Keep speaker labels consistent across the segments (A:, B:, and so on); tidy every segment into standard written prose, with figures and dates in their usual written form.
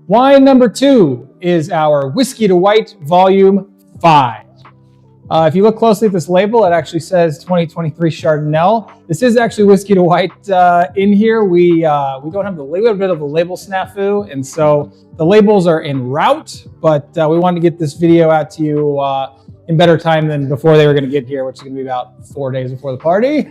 A: Wine number 2 is our Whiskey to White Volume 5. If you look closely at this label, it actually says 2023 Chardonnay. This is actually Whiskey to White in here. We don't have we have a bit of a label snafu, and so the labels are en route, but we wanted to get this video out to you in better time than before they were going to get here, which is going to be about 4 days before the party.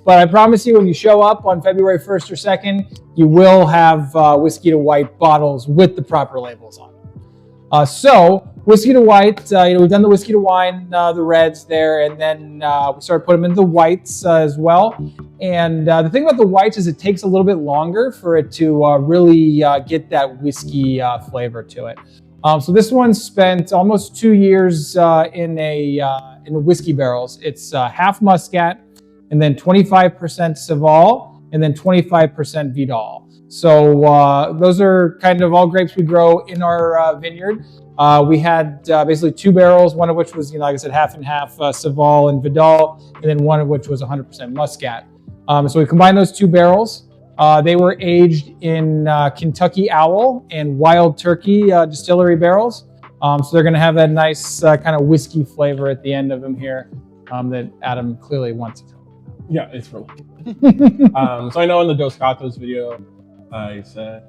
A: But I promise you, when you show up on February 1st or 2nd, you will have Whiskey to White bottles with the proper labels on. So Whiskey to White, we've done the Whiskey to Wine, the reds there, and then we started putting them into the whites as well. And the thing about the whites is it takes a little bit longer for it to really get that whiskey flavor to it. So this one spent almost 2 years in whiskey barrels. It's half Muscat, and then 25% Saval, and then 25% Vidal. So those are kind of all grapes we grow in our vineyard. We had basically 2 barrels, one of which was, like I said, half and half Saval and Vidal, and then one of which was 100% Muscat. So we combined those 2 barrels. They were aged in Kentucky Owl and Wild Turkey distillery barrels. So they're going to have that nice kind of whiskey flavor at the end of them here that Adam clearly wants to tell me about.
B: Yeah, it's really good. So I know in the Dos Gatos video, I said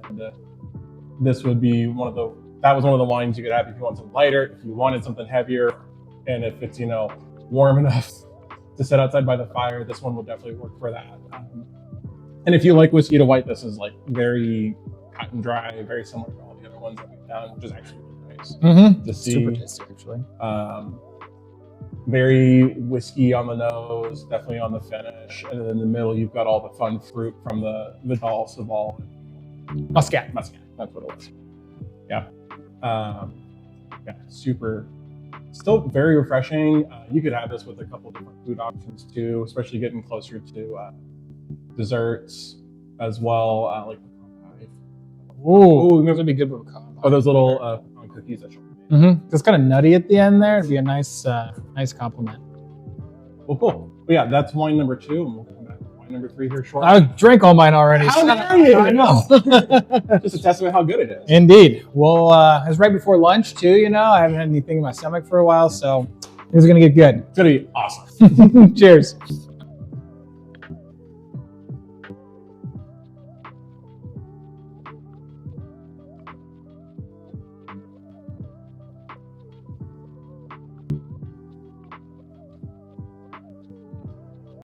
B: this would be that was one of the wines you could have if you want something lighter, if you wanted something heavier, and if it's, warm enough to sit outside by the fire, this one will definitely work for that. And if you like Whiskey to White, this is like very cut and dry, very similar to all the other ones that we've done, which is actually really nice to see.
A: Super tasty, actually.
B: Very whiskey on the nose, definitely on the finish, and then in the middle you've got all the fun fruit from the Vidal, Saval,
A: Muscat.
B: That's what it was. Yeah. Super. Still very refreshing. You could have this with a couple different food options too, especially getting closer to desserts as well, like pecan pie.
A: Ooh, that's gonna be good with pecan pie.
B: Oh, those little pecan cookies that
A: It's kind of nutty at the end there. It'd be a nice compliment.
B: Well, cool. But yeah, that's wine number 2, and we'll come back to wine number 3 here shortly.
A: I drank all mine already.
B: How dare you?
A: I know.
B: Just a testament how good it is.
A: Indeed. Well, it was right before lunch too. I haven't had anything in my stomach for a while, so this is gonna get good.
B: It's gonna be awesome.
A: Cheers.